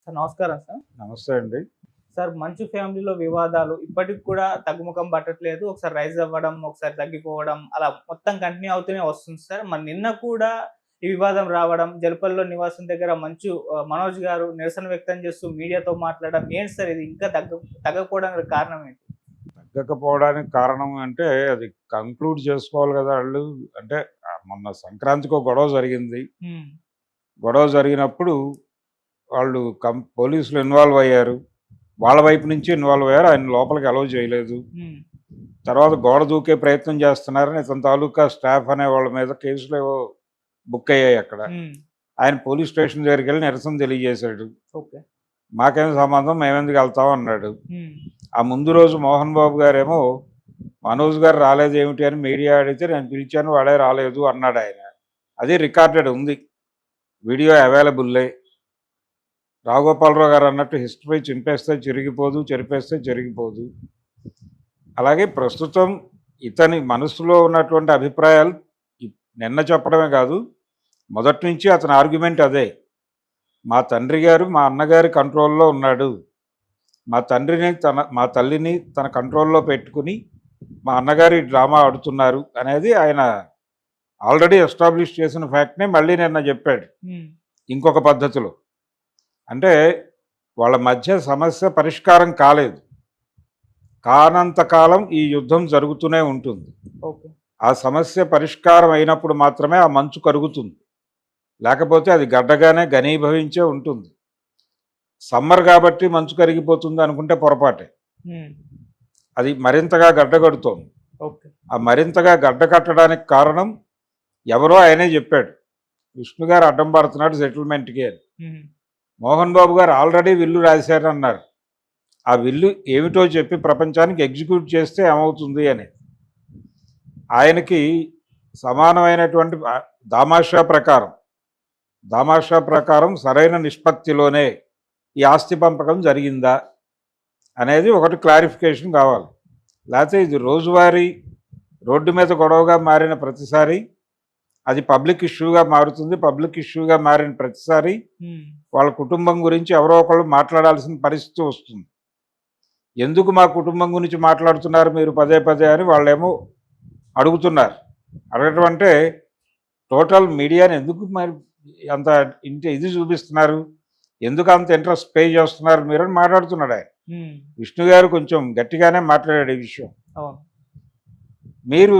Sir నమస్కారం sir. నమస్తే అండి. సార్ మంచు ఫ్యామిలీలో వివాదాలు ఇప్పటికి కూడా తగ్గుముఖం పట్టట్లేదు. ఒకసారి రైజ్ అవ్వడం, ఒకసారి తగ్గిపోవడం అలా మొత్తం కంటిన్యూ అవుతూనే వస్తుంది సార్. మరి నిన్న కూడా ఈ వివాదం రావడం, జలపల్లిలో నివాసం దగ్గర మనోజ్ గారు నిరసన వ్యక్తం చేస్తూ మీడియాతో మాట్లాడడం ఏంటి సార్ ఇది ఇంకా తగ్గకపోవడానికి కారణం ఏంటి? తగ్గకపోవడానికి కారణం అంటే అది కంక్లూడ్ చేసుకోవాలి కదా ఆళ్ళు. అంటే మొన్న సంక్రాంతికి ఒక గొడవ జరిగింది. గొడవ జరిగినప్పుడు వాళ్ళు పోలీసులు ఇన్వాల్వ్ అయ్యారు. వాళ్ళ వైపు నుంచి ఇన్వాల్వ్ అయ్యారు. ఆయన లోపలికి అలౌ చేయలేదు. తర్వాత గోడ దూకే ప్రయత్నం చేస్తున్నారని ఇతని తాలూకా స్టాఫ్ అనే వాళ్ళ మీద కేసులు ఏవో బుక్ అయ్యాయి అక్కడ. ఆయన పోలీస్ స్టేషన్ దగ్గరికి వెళ్ళి నిరసన తెలియజేశాడు. మాకేం సంబంధం, మేమెందుకు వెళ్తాం అన్నాడు. ఆ ముందు రోజు మోహన్ బాబు గారేమో మనోజ్ గారు రాలేదు ఏమిటి అని మీడియా అడిగితే నేను పిలిచాను వాడే రాలేదు అన్నాడు ఆయన. అది రికార్డెడ్ ఉంది, వీడియో అవైలబుల్లే. రావుగోపాలరావు గారు అన్నట్టు హిస్టరీ చింపేస్తే చిరిగిపోదు, చెరిపేస్తే జరిగిపోదు. అలాగే ప్రస్తుతం ఇతని మనసులో ఉన్నటువంటి అభిప్రాయాలు నిన్న చెప్పడమే కాదు, మొదటి నుంచి అతని ఆర్గ్యుమెంట్ అదే. మా తండ్రి గారు మా అన్నగారి కంట్రోల్లో ఉన్నాడు, మా తల్లిని తన కంట్రోల్లో పెట్టుకుని మా అన్నగారి డ్రామా ఆడుతున్నారు అనేది ఆయన ఆల్రెడీ ఎస్టాబ్లిష్ చేసిన ఫ్యాక్ట్నే మళ్ళీ నిన్న చెప్పాడు ఇంకొక పద్ధతిలో. అంటే వాళ్ళ మధ్య సమస్య పరిష్కారం కాలేదు, కానంతకాలం ఈ యుద్ధం జరుగుతూనే ఉంటుంది. ఆ సమస్య పరిష్కారం అయినప్పుడు మాత్రమే ఆ మంచు కరుగుతుంది, లేకపోతే అది గడ్డగానే ఘనీభవించే ఉంటుంది. సమ్మర్ కాబట్టి మంచు కరిగిపోతుంది అనుకుంటే పొరపాటే. అది మరింతగా గడ్డగడుతోంది. ఆ మరింతగా గడ్డ కట్టడానికి కారణం ఎవరో ఆయనే చెప్పాడు, విష్ణు గారు అడ్డం పడుతున్నాడు సెటిల్మెంట్కి అని. మోహన్ బాబు గారు ఆల్రెడీ విల్లు రాశారన్నారు. ఆ విల్లు ఏమిటో చెప్పి ప్రపంచానికి ఎగ్జిక్యూట్ చేస్తే ఏమవుతుంది అని. ఆయనకి సమానమైనటువంటి దామాషా ప్రకారం సరైన నిష్పత్తిలోనే ఈ ఆస్తి పంపకం జరిగిందా అనేది ఒకటి క్లారిఫికేషన్ కావాలి. లేకపోతే ఇది రోజువారీ రోడ్డు మీద గొడవగా మారిన ప్రతిసారి అది పబ్లిక్ ఇష్యూగా మారుతుంది. పబ్లిక్ ఇష్యూగా మారిన ప్రతిసారి వాళ్ళ కుటుంబం గురించి ఎవరో ఒకళ్ళు మాట్లాడాల్సిన పరిస్థితి వస్తుంది. ఎందుకు మా కుటుంబం గురించి మాట్లాడుతున్నారు మీరు పదే పదే అని వాళ్ళేమో అడుగుతున్నారు. అడగటం అంటే టోటల్ మీడియాని ఎందుకు మరి అంత ఇది చూపిస్తున్నారు, ఎందుకు అంత ఇంట్రెస్ట్ పే చేస్తున్నారు మీరు అని మాట్లాడుతున్నాడు ఆయన. విష్ణు గారు కొంచెం గట్టిగానే మాట్లాడాడు ఈ విషయం. మీరు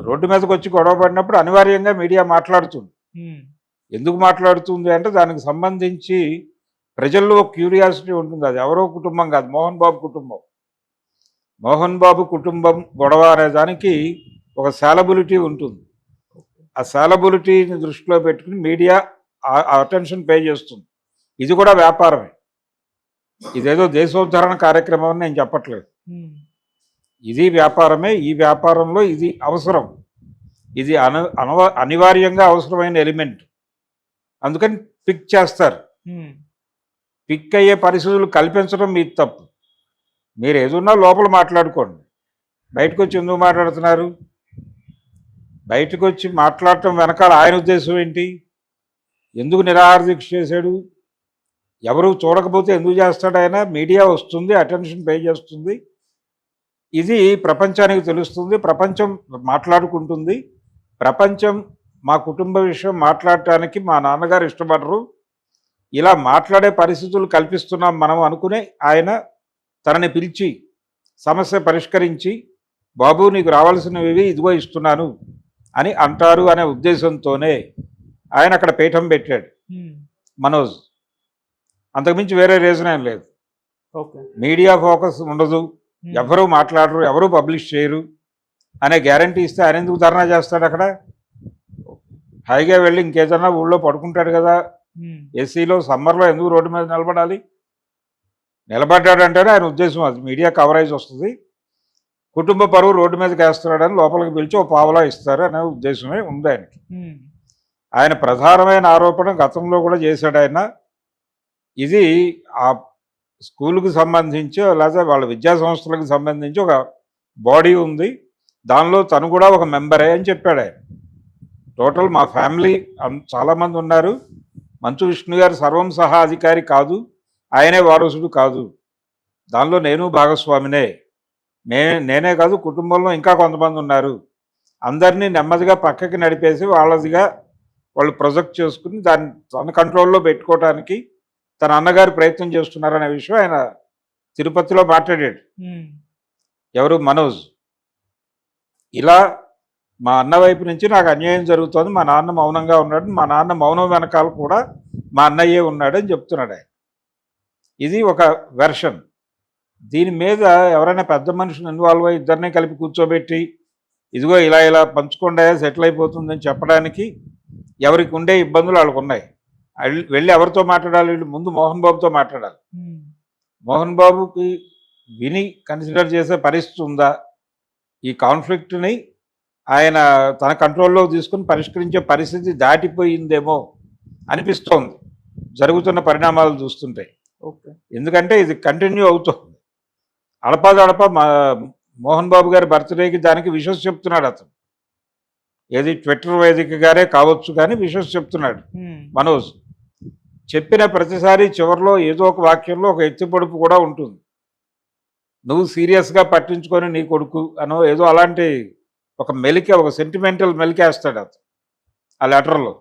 రోడ్డు మీదకి వచ్చి గొడవ పడినప్పుడు అనివార్యంగా మీడియా మాట్లాడుతుంది. ఎందుకు మాట్లాడుతుంది అంటే దానికి సంబంధించి ప్రజల్లో క్యూరియాసిటీ ఉంటుంది. అది ఎవరో కుటుంబం కాదు, మోహన్ బాబు కుటుంబం. మోహన్ బాబు కుటుంబం గొడవ అనే దానికి ఒక సాలబిలిటీ ఉంటుంది. ఆ సాలబిలిటీని దృష్టిలో పెట్టుకుని మీడియా అటెన్షన్ పే చేస్తుంది. ఇది కూడా వ్యాపారమే, ఇదేదో దేశోద్ధరణ కార్యక్రమం అని నేను చెప్పట్లేదు. ఇది వ్యాపారమే. ఈ వ్యాపారంలో ఇది అవసరం, ఇది అనివార్యంగా అవసరమైన ఎలిమెంట్. అందుకని పిక్ చేస్తారు. పిక్ అయ్యే పరిస్థితులు కల్పించడం మీ తప్పు. మీరు ఏదున్నా లోపల మాట్లాడుకోండి, బయటకు వచ్చి ఎందుకు మాట్లాడుతున్నారు? బయటకు వచ్చి మాట్లాడటం వెనకాల ఆయన ఉద్దేశం ఏంటి? ఎందుకు నిరాహార దీక్ష చేశాడు? ఎవరు చూడకపోతే ఎందుకు చేస్తాడు ఆయన? మీడియా వస్తుంది, అటెన్షన్ పే చేస్తుంది, ఇది ప్రపంచానికి తెలుస్తుంది, ప్రపంచం మాట్లాడుకుంటుంది. ప్రపంచం మా కుటుంబ విషయం మాట్లాడటానికి మా నాన్నగారు ఇష్టపడరు, ఇలా మాట్లాడే పరిస్థితులు కల్పిస్తున్నాం మనం అనుకునే ఆయన తనని పిలిచి సమస్య పరిష్కరించి బాబు నీకు రావాల్సినవి ఇదిగో ఇస్తున్నాను అని అంటారు అనే ఉద్దేశంతోనే ఆయన అక్కడ పీఠం పెట్టాడు మనోజ్. అంతకుమించి వేరే రీజన్ ఏం లేదు. మీడియా ఫోకస్ ఉండదు, ఎవరు మాట్లాడరు, ఎవరు పబ్లిష్ చేయరు అనే గ్యారంటీ ఇస్తే ఆయన ఎందుకు ధర్నా చేస్తాడు? అక్కడ హాయిగా వెళ్ళి ఇంకేదన్నా ఊళ్ళో పడుకుంటాడు కదా. ఏసీలో సమ్మర్లో ఎందుకు రోడ్డు మీద నిలబడాలి? నిలబడ్డాడంటేనే ఆయన ఉద్దేశం అది, మీడియా కవరేజ్ వస్తుంది, కుటుంబ పరువు రోడ్డు మీదకి వేస్తున్నాడని లోపలికి పిలిచి ఓ పావలా ఇస్తారు అనే ఉద్దేశమే ఉంది ఆయనకి. ఆయన ప్రధానమైన ఆరోపణ గతంలో కూడా చేశాడు ఆయన. ఇది ఆ స్కూల్కి సంబంధించి లేదా వాళ్ళ విద్యా సంస్థలకు సంబంధించి ఒక బాడీ ఉంది, దానిలో తను కూడా ఒక మెంబరే అని చెప్పాడు ఆయన. టోటల్ మా ఫ్యామిలీ చాలామంది ఉన్నారు, మంచు విష్ణు గారు సర్వం సహా అధికారి కాదు, ఆయనే వారసుడు కాదు. దానిలో నేను భాగస్వామినే. నేనే కాదు, కుటుంబంలో ఇంకా కొంతమంది ఉన్నారు. అందరినీ నెమ్మదిగా పక్కకి నడిపేసి వాళ్ళదిగా వాళ్ళు ప్రొజెక్ట్ చేసుకుని దాన్ని తన కంట్రోల్లో పెట్టుకోవడానికి తన అన్నగారు ప్రయత్నం చేస్తున్నారనే విషయం ఆయన తిరుపతిలో మాట్లాడాడు. ఎవరు? మనోజ్. ఇలా మా అన్న వైపు నుంచి నాకు అన్యాయం జరుగుతుంది, మా నాన్న మౌనంగా ఉన్నాడు, మా నాన్న మౌనం వెనకాల కూడా మా అన్నయ్యే ఉన్నాడని చెప్తున్నాడు ఆయన. ఇది ఒక వెర్షన్. దీని మీద ఎవరైనా పెద్ద మనుషులు ఇన్వాల్వ్ అయ్యి ఇద్దరిని కలిపి కూర్చోబెట్టి ఇదిగో ఇలా ఇలా పంచుకుండా సెటిల్ అయిపోతుందని చెప్పడానికి ఎవరికి ఉండే ఇబ్బందులు వాళ్ళకు ఉన్నాయి. వెళ్ళి ఎవరితో మాట్లాడాలి? వీళ్ళు ముందు మోహన్ బాబుతో మాట్లాడాలి. మోహన్ బాబుకి విని కన్సిడర్ చేసే పరిస్థితి ఉందా? ఈ కాన్ఫ్లిక్ట్ని ఆయన తన కంట్రోల్లో తీసుకుని పరిష్కరించే పరిస్థితి దాటిపోయిందేమో అనిపిస్తోంది జరుగుతున్న పరిణామాలు చూస్తుంటే. ఎందుకంటే ఇది కంటిన్యూ అవుతుంది. అడపాదడప మోహన్ బాబు గారి బర్త్డేకి దానికి విషెస్ చెప్తున్నాడు అతను. ఏది ట్విట్టర్ వేదికగానే కావచ్చు కానీ విషెస్ చెప్తున్నాడు మనోజ్. చెప్పిన ప్రతిసారి చివరిలో ఏదో ఒక వాక్యంలో ఒక ఎత్తిపొడుపు కూడా ఉంటుంది. నువ్వు సీరియస్గా పట్టించుకొని నీ కొడుకు అనో ఏదో అలాంటి ఒక మెలిక, ఒక సెంటిమెంటల్ మెలికేస్తాడు అతను ఆ లెటర్లో.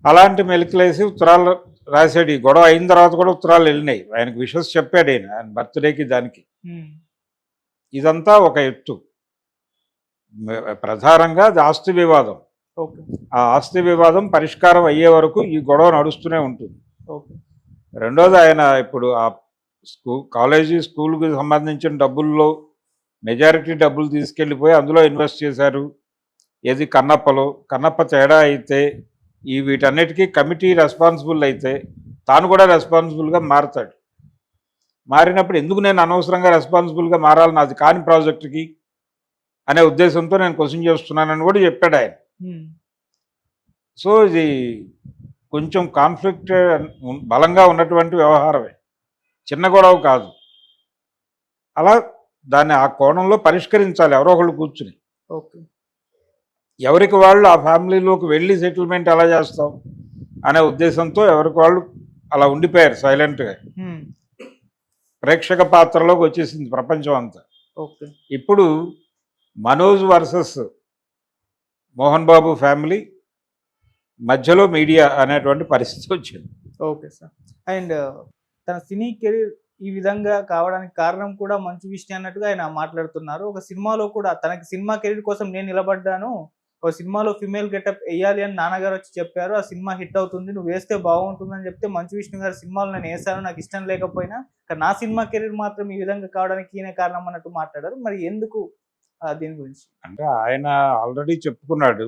అలాంటి మెలికలేసి ఉత్తరాలు రాశాడు. ఈ గొడవ అయిన తర్వాత కూడా ఉత్తరాలు వెళ్ళినాయి. ఆయనకు విషెస్ చెప్పాడు ఆయన బర్త్డేకి దానికి. ఇదంతా ఒక ఎత్తు. ప్రధానంగా అది ఆస్తి వివాదం. ఆ ఆస్తి వివాదం పరిష్కారం అయ్యే వరకు ఈ గొడవ నడుస్తూనే ఉంటుంది. రెండోది, ఆయన ఇప్పుడు ఆ కాలేజీ స్కూల్కి సంబంధించిన డబ్బుల్లో మెజారిటీ డబ్బులు తీసుకెళ్ళిపోయి అందులో ఇన్వెస్ట్ చేశారు. ఏది? కన్నప్ప తేడా అయితే ఈ వీటన్నిటికీ కమిటీ రెస్పాన్సిబుల్ అయితే తాను కూడా రెస్పాన్సిబుల్గా మారుతాడు. మారినప్పుడు ఎందుకు నేను అనవసరంగా రెస్పాన్సిబుల్గా మారాలి నాది కాని ప్రాజెక్టుకి అనే ఉద్దేశంతో నేను క్వశ్చన్ చేస్తున్నానని కూడా చెప్పాడు ఆయన. సో ఇది కొంచెం కాన్ఫ్లిక్ట్ బలంగా ఉన్నటువంటి వ్యవహారమే, చిన్న గొడవ కాదు. అలా దాన్ని ఆ కోణంలో పరిష్కరించాలి ఎవరో ఒకళ్ళు కూర్చుని. ఎవరికి వాళ్ళు ఆ ఫ్యామిలీలోకి వెళ్ళి సెటిల్మెంట్ ఎలా చేస్తాం అనే ఉద్దేశంతో ఎవరికి వాళ్ళు అలా ఉండిపోయారు సైలెంట్గా. ప్రేక్షక పాత్రలోకి వచ్చేసింది ప్రపంచం అంతా. ఇప్పుడు మనోజ్ వర్సెస్ మోహన్ బాబు ఫ్యామిలీ మధ్యలో మీడియా అనేటువంటి పరిస్థితి వచ్చింది. Okay sir. అండ్ తన సినీ కెరీర్ ఈ విధంగా కావడానికి కారణం కూడా మంచు విష్ణు అన్నట్టుగా ఆయన మాట్లాడుతున్నారు. ఒక సినిమాలో కూడా తనకి సినిమా కెరీర్ కోసం నేను నిలబడ్డాను, ఒక సినిమాలో ఫిమేల్ గెటప్ వేయాలి అని నాన్నగారు వచ్చి చెప్పారు, ఆ సినిమా హిట్ అవుతుంది, నువ్వు వేస్తే బాగుంటుందని చెప్తే మంచు విష్ణు గారి సినిమాలు నేను వేసాను, నాకు ఇష్టం లేకపోయినా నా సినిమా కెరీర్ మాత్రం ఈ విధంగా కావడానికి ఈయన కారణం అన్నట్టు మాట్లాడారు. మరి ఎందుకు దీని గురించి? అంటే ఆయన ఆల్రెడీ చెప్పుకున్నాడు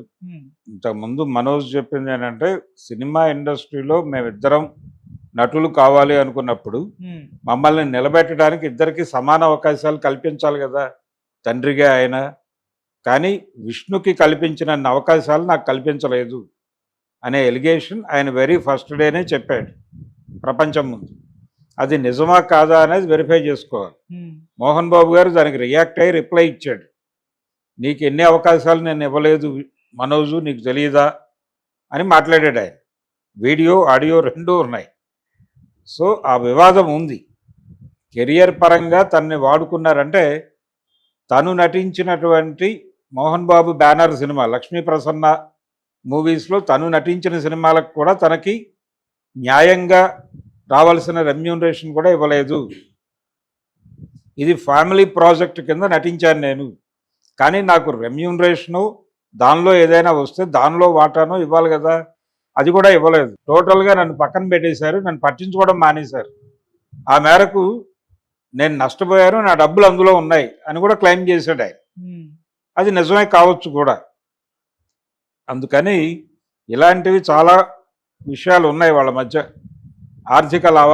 ఇంతకుముందు. మనోజ్ చెప్పింది ఏంటంటే సినిమా ఇండస్ట్రీలో మేమిద్దరం నటులు కావాలి అనుకున్నప్పుడు మమ్మల్ని నిలబెట్టడానికి ఇద్దరికి సమాన అవకాశాలు కల్పించాలి కదా తండ్రిగా ఆయన. కానీ విష్ణుకి కల్పించిన అవకాశాలు నాకు కల్పించలేదు అనే ఎలిగేషన్ ఆయన వెరీ ఫస్ట్ డేనే చెప్పాడు ప్రపంచం ముందు. అది నిజమా కాదా అనేది వెరిఫై చేసుకోవాలి. మోహన్ బాబు గారు దానికి రియాక్ట్ అయ్యి రిప్లై ఇచ్చాడు. నీకు ఎన్ని అవకాశాలు నేను ఇవ్వలేదు మనోజు, నీకు తెలియదా అని మాట్లాడాడు ఆయన. వీడియో ఆడియో రెండూ ఉన్నాయి. సో ఆ వివాదం ఉంది. కెరియర్ పరంగా తనని వాడుకున్నారంటే తను నటించినటువంటి మోహన్ బాబు బ్యానర్ సినిమా లక్ష్మీ ప్రసన్న మూవీస్లో తను నటించిన సినిమాలకు కూడా తనకి న్యాయంగా రావాల్సిన రెమ్యూనరేషన్ కూడా ఇవ్వలేదు. ఇది ఫ్యామిలీ ప్రాజెక్ట్ కింద నటించాను నేను, కానీ నాకు రెమ్యూనరేషను దానిలో ఏదైనా వస్తే దానిలో వాటానో ఇవ్వాలి కదా, అది కూడా ఇవ్వలేదు. టోటల్గా నన్ను పక్కన పెట్టేశారు, నన్ను పట్టించుకోవడం మానేశారు. ఆ మేరకు నేను నష్టపోయాను, నా డబ్బులు అందులో ఉన్నాయి అని కూడా క్లెయిమ్ చేశాడు ఆయన. అది నిజమే కావచ్చు కూడా. అందుకని ఇలాంటివి చాలా విషయాలు ఉన్నాయి వాళ్ళ మధ్య. ఆర్థిక లాభాలు